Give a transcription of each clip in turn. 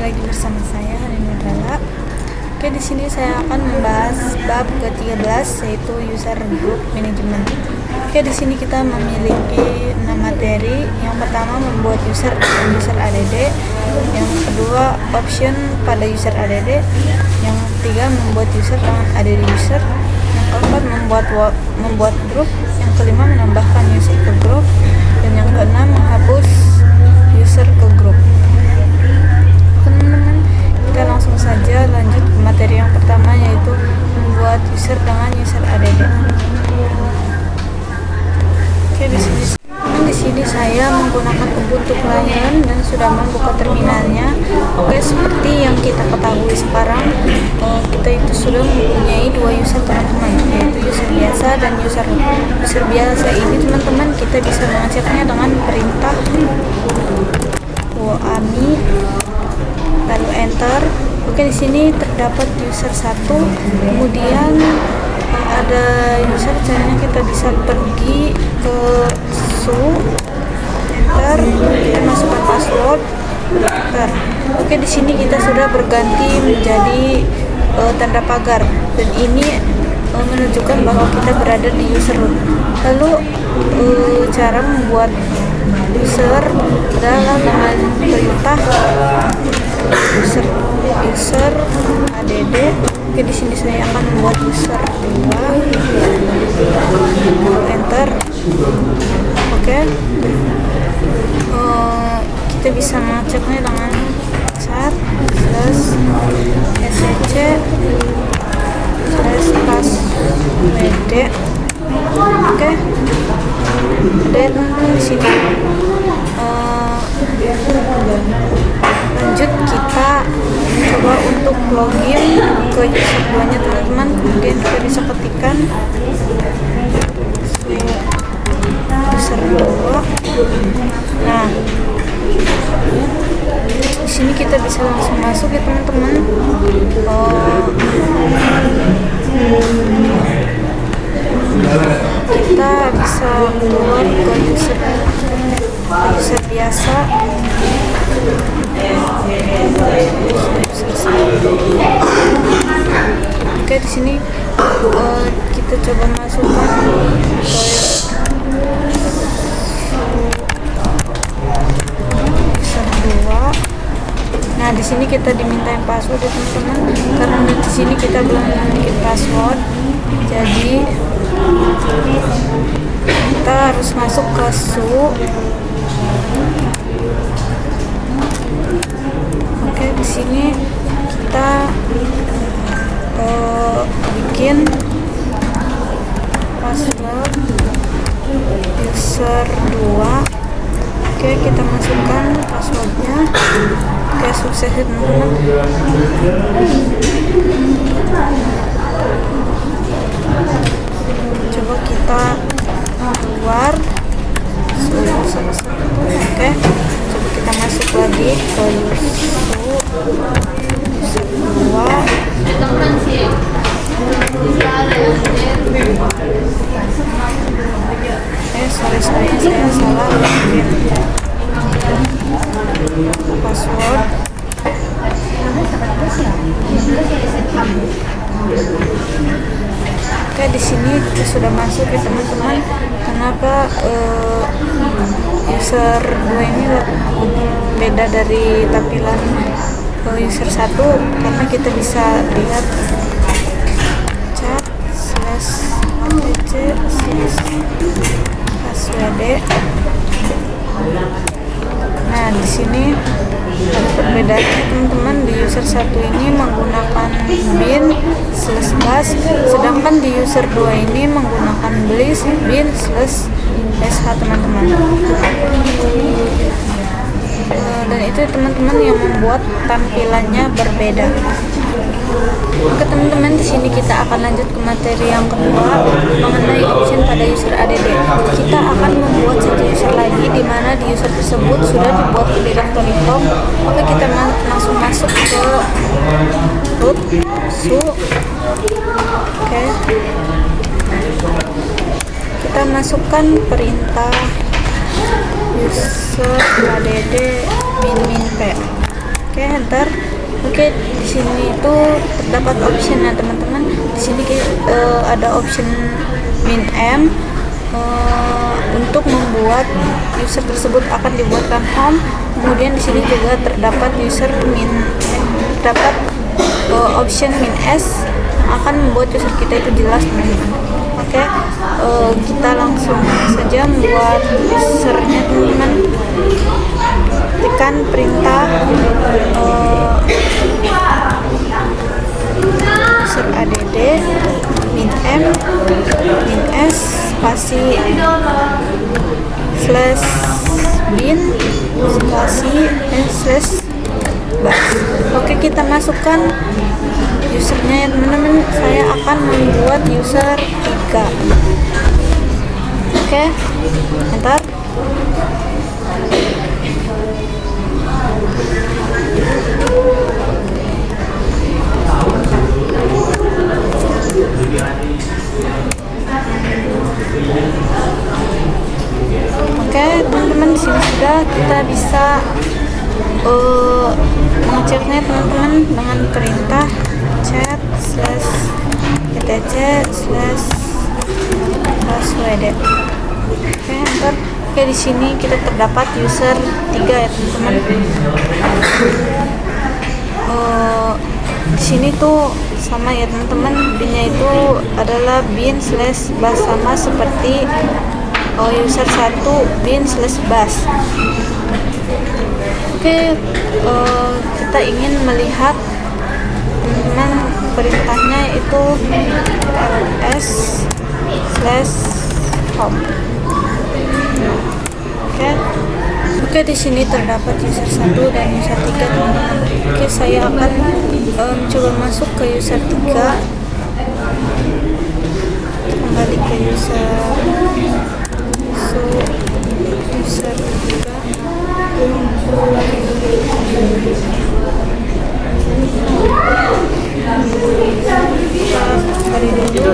lagi bersama saya Hani Nudrala. Oke, di sini saya akan membahas bab ke-13 yaitu user group management. Oke, di sini kita memiliki 6 materi. Yang pertama membuat user ADD, yang kedua option pada user ADD, yang ketiga membuat user dengan ADD user, yang keempat membuat grup, yang kelima menambahkan user ke grup, dan yang keenam menghapus user ke grup. Teman-teman, kita langsung saja lanjut ke materi yang pertama yaitu membuat user dengan user ADD. Oke, di sini saya menggunakan Ubuntu Client dan sudah membuka terminalnya. Oke, seperti yang kita ketahui sekarang, kita itu sudah mempunyai dua user teman-teman, yaitu user biasa dan user biasa ini teman-teman kita bisa mengeceknya dengan perintah wami lalu enter. Oke, di sini terdapat user 1, kemudian ada user, caranya kita bisa pergi ke enter, kita masukkan password, enter. Oke, di sini kita sudah berganti menjadi tanda pagar dan ini menunjukkan bahwa kita berada di user root. Lalu cara membuat user adalah dengan perintah user add. Oke, di sini saya akan membuat user 2, enter. Oke, kita bisa mengeceknya dengan cat /sc/passwd. Oke, dan di sini lanjut kita coba untuk login ke user 2 nya teman-teman. Kemudian kita bisa ketikkan user 2. Nah, di sini kita bisa langsung masuk ya teman-teman. Kita bisa keluar ke user biasa. Oke, di sini kita coba masukkan ke user 2. Nah, di sini kita dimintain password ya teman-teman, karena di sini kita belum memiliki password, jadi kita harus masuk ke Oke, di sini kita bikin password user 2. Oke, kita masukkan passwordnya. Oke, sukses ya teman-teman. Coba kita keluar. Oke, coba kita masuk lagi ke user 2. Sorry, saya salah bikin password. Oke, di sini kita sudah masuk ya teman-teman. Kenapa user 2 ini beda dari tampilan user 1? Karena kita bisa lihat cat /passwd. Nah, di sini ada perbedaannya teman-teman. Di user 1 ini menggunakan bin/bash, sedangkan di user 2 ini menggunakan bin/sh teman-teman. Dan itu teman-teman yang membuat tampilannya berbeda. Oke teman-teman, di sini kita akan lanjut ke materi yang kedua mengenai option pada user ADD. Kita akan membuat satu user lagi di mana di user tersebut sudah dibuat ke directory home. Oke, kita langsung masuk ke root Oke, kita masukkan perintah user add -p. Oke, enter. Oke, di sini itu terdapat optionnya teman-teman. Di sini ada option min m. Untuk membuat user tersebut akan dibuatkan home. Kemudian di sini juga terdapat option min s yang akan membuat user kita itu jelas, teman-teman. Oke, kita langsung saja membuat usernya, teman-teman. Tekan perintah user add min m min s spasi slash bin spasi slash bus. Oke, kita masukkan usernya ya, teman-teman. Saya akan membuat user 3. Oke, enter. Oke, teman-teman, di sini sudah kita bisa mengeceknya, teman-teman, dengan perintah chat slash etc slash password. Oke, enter. Oke, di sini kita terdapat user 3 ya, teman-teman. Di sini tuh sama ya, teman-teman. Binnya itu adalah bin slash bus, sama seperti user 1 bin slash bus. Oke, kita ingin melihat, teman-teman, perintahnya itu ls slash home. Oke, di sini terdapat user 1 dan user 3, teman-teman. Oke, saya akan mencoba masuk ke user 3. Kembali ke user 3. Kembali dulu.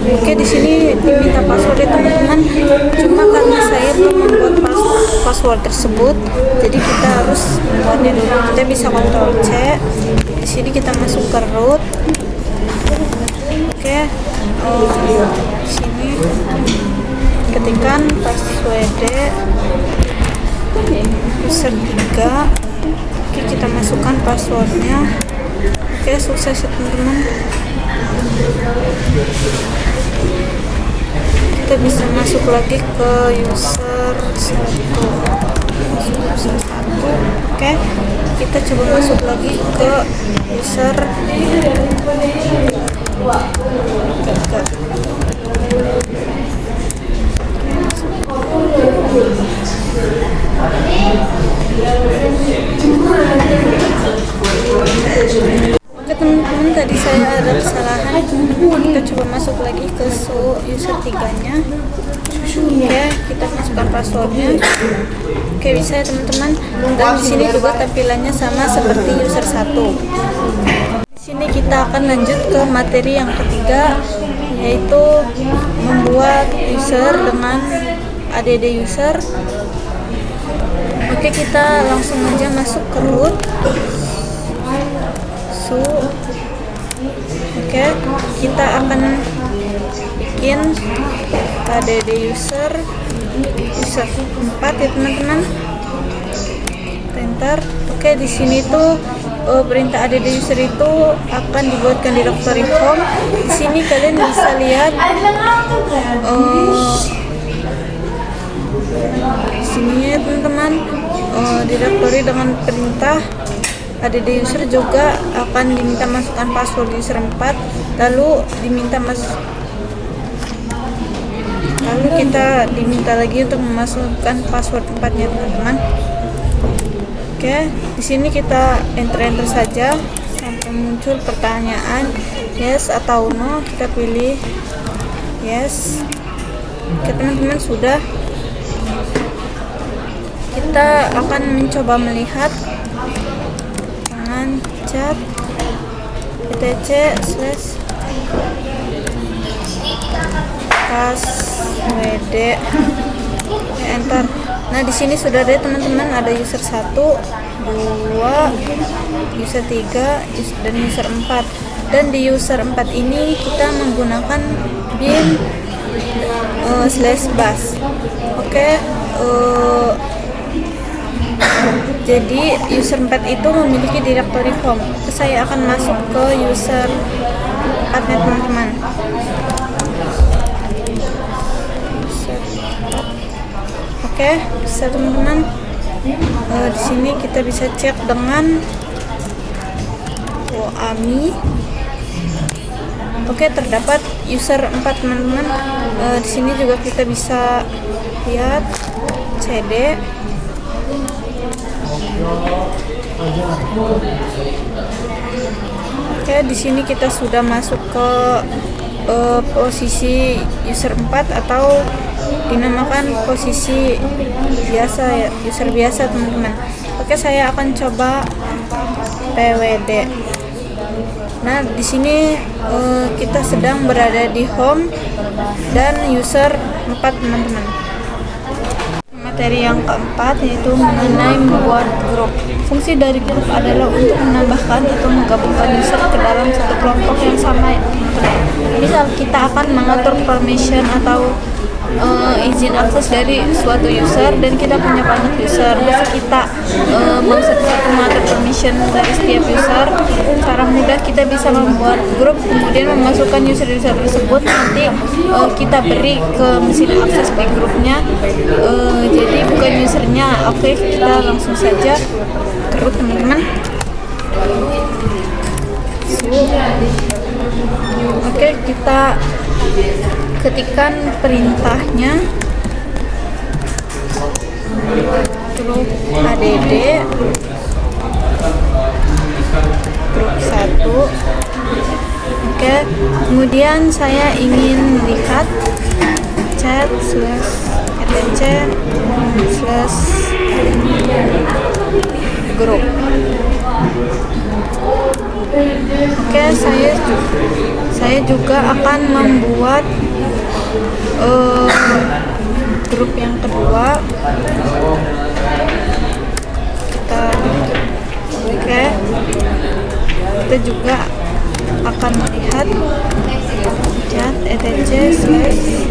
Oke, di sini diminta password ya, teman-teman. Cuma karena saya belum membuat password tersebut, jadi kita harus membuatnya dulu. Kita bisa Ctrl C. Di sini kita masuk ke root. Oke, di sini ketikkan password user 3. Oke, kita masukkan passwordnya. Oke, sukses ya, teman-teman. Kita bisa masuk lagi ke user 1. Oke, kita coba masuk lagi ke user 3. Oke, teman-teman, tadi saya ada kesalahan. Kita coba masuk lagi ke user 3-nya. Oke, kita masukkan passwordnya. Oke, bisa ya, teman-teman. Dan di sini juga tampilannya sama seperti user 1. Di sini kita akan lanjut ke materi yang ketiga, yaitu membuat user dengan add user. Oke, kita langsung aja masuk ke root. Oke, kita akan bikin add user 4 ya, teman-teman. Enter. Oke, di sini tuh perintah add user itu akan dibuatkan directory home. Di sini kalian bisa lihat di sini ya, teman-teman, directory dengan perintah add user juga akan diminta masukkan password user 4, lalu kita diminta lagi untuk memasukkan password 4-nya, teman-teman. Oke, di sini kita enter saja sampai muncul pertanyaan yes atau no. Kita pilih yes. Oke, teman-teman, sudah. Kita akan mencoba melihat dengan chat etc slash passwd, enter. Nah, di sini sudah ada teman-teman, ada user 1, 2, user 3, dan user 4. Dan di user 4 ini kita menggunakan bin slash bus. Oke, jadi user 4 itu memiliki directory home. Saya akan masuk ke user 4 nya teman-teman. Oke, bisa teman-teman. Di sini kita bisa cek dengan OAMI. Oke, terdapat user 4 teman-teman. Di sini juga kita bisa lihat CD. Oke, di sini kita sudah masuk ke posisi user 4 atau dinamakan posisi biasa ya, user biasa teman-teman. Oke, saya akan coba PWD. Nah, di sini kita sedang berada di home dan user 4 teman-teman. Materi yang keempat yaitu mengenai membuat grup. Fungsi dari grup adalah untuk menambahkan atau menggabungkan user ke dalam satu kelompok yang sama. Misal kita akan mengatur permission atau izin akses dari suatu user, dan kita punya banyak user. Bisa kita mau satu-satu mengatur permission dari setiap user. Secara mudah kita bisa membuat grup, kemudian memasukkan user-user tersebut. Nanti kita beri ke mesin akses di grupnya. Jadi bukan usernya. Oke, kita langsung saja grup teman-teman. Oke, kita ketikkan perintahnya grup add grup 1. Oke, kemudian saya ingin lihat chat slash etc slash grup. Oke, saya juga akan membuat grup yang kedua. Kita juga akan melihat chat etc slash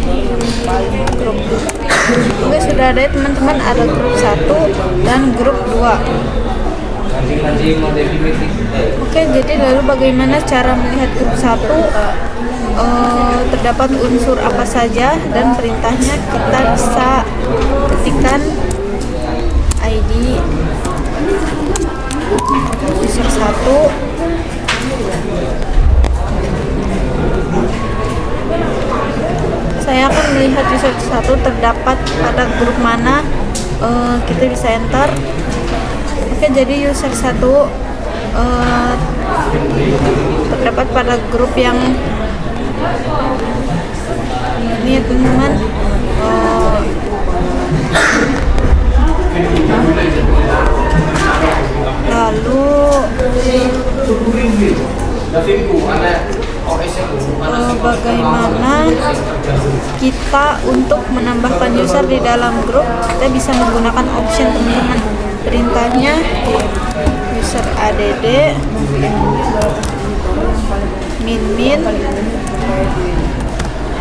grup. Oke, sudah ada teman-teman, ada grup 1 dan grup 2. Oke, jadi lalu bagaimana cara melihat grup 1? Terdapat unsur apa saja dan perintahnya. Kita bisa ketikkan ID user 1. Saya akan melihat user 1 terdapat pada grup mana. Kita bisa enter. Oke, jadi user 1 terdapat pada grup yang ini ya teman-teman. Lalu bagaimana kita untuk menambahkan user di dalam grup? Kita bisa menggunakan option teman-teman. Perintahnya user add min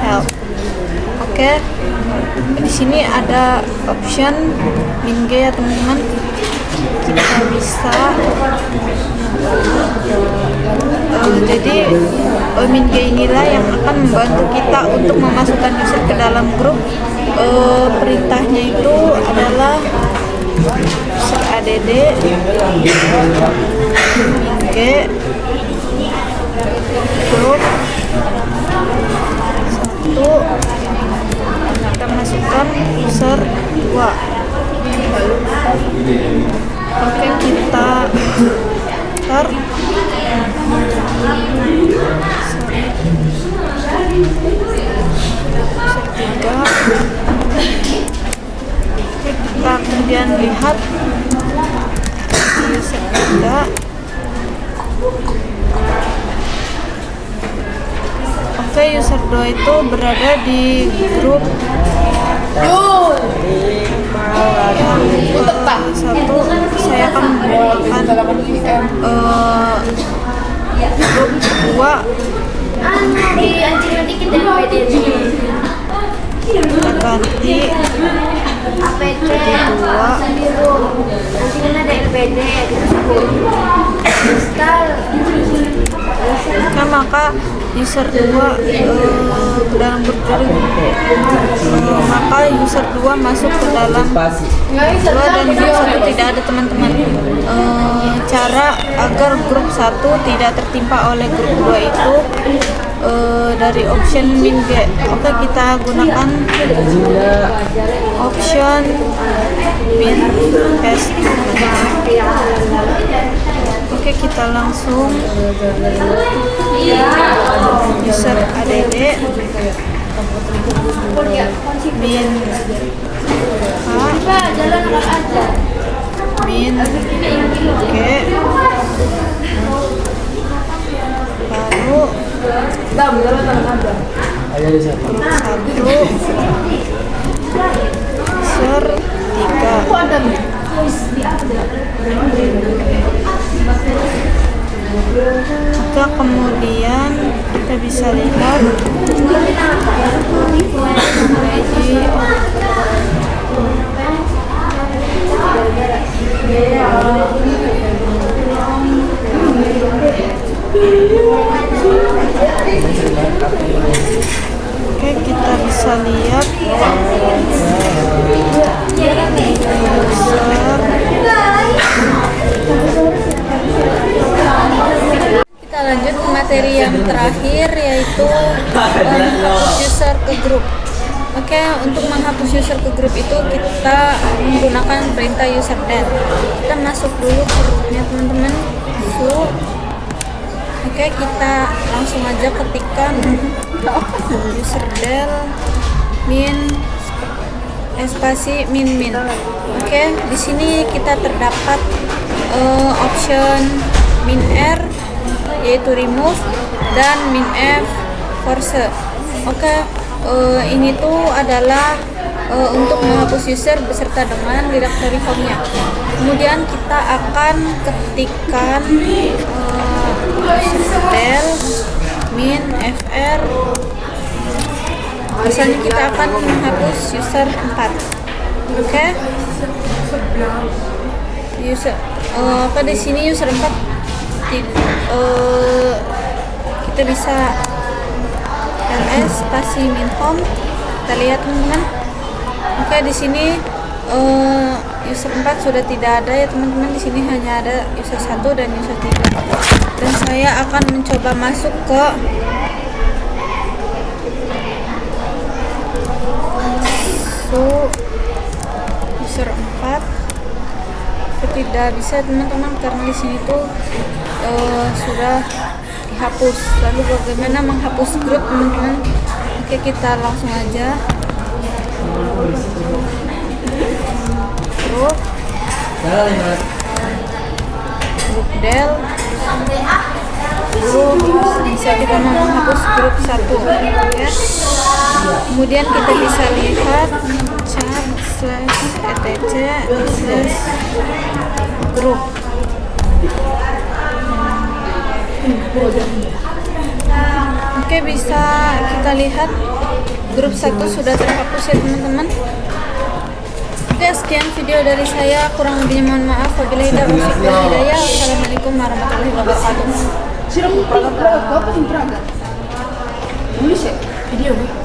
help. Oke, di sini ada option min g ya teman-teman. Kita bisa jadi min g inilah yang akan membantu kita untuk memasukkan user ke dalam grup. Perintahnya itu adalah user add min g grup 1. Kita masukkan user 2. Oke, kita enter. Kita kemudian lihat user 3. Oke, user 2 itu berada di grup yang satu. Saya akan menggunakan grup 2. Kita ganti APD jadi 2. nanti kan ada LPD install. Nah, maka user 2 dalam grup maka user 2 masuk ke dalam 2 dan grup 1 tidak ada teman-teman. Cara agar grup 1 tidak tertimpa oleh grup 2 itu dari option min G. Oke, kita gunakan option min paste. Oke, kita langsung user add min A min G, baru user 3. Maka kemudian kita bisa lihat oke, kita bisa lihat kita lanjut ke materi yang terakhir, yaitu menghapus user ke grup. Oke, untuk menghapus user ke grup itu kita menggunakan perintah user del. Kita masuk dulu ke rootnya teman-teman. Oke, kita langsung aja ketikkan user del min spasi min. Oke, di sini kita terdapat option min r yaitu remove dan min f force. Oke, ini tuh adalah untuk menghapus user beserta dengan directory home-nya. Kemudian kita akan ketikkan del min fr. Misalnya kita akan menghapus user 4. Oke. User apa di sini user 4 kita bisa ls spasi min home. Kita lihat teman-teman. Oke, di sini user 4 sudah tidak ada ya teman-teman. Di sini hanya ada user 1 dan user 3. Dan saya akan mencoba masuk ke user 4. Tidak bisa teman-teman karena di sini tuh sudah dihapus. Lalu bagaimana menghapus grup teman-teman? Oke, kita langsung aja grup del grup. Bisa kita mau menghapus grup 1 ya. Kemudian kita bisa lihat chat /etc/ grup. Oke, bisa kita lihat grup 1 sudah terhapus ya teman-teman. Oke, sekian video dari saya, kurang lebihnya mohon maaf. Wabillahi taufiq wal hidayah. Wassalamualaikum warahmatullahi wabarakatuh. Video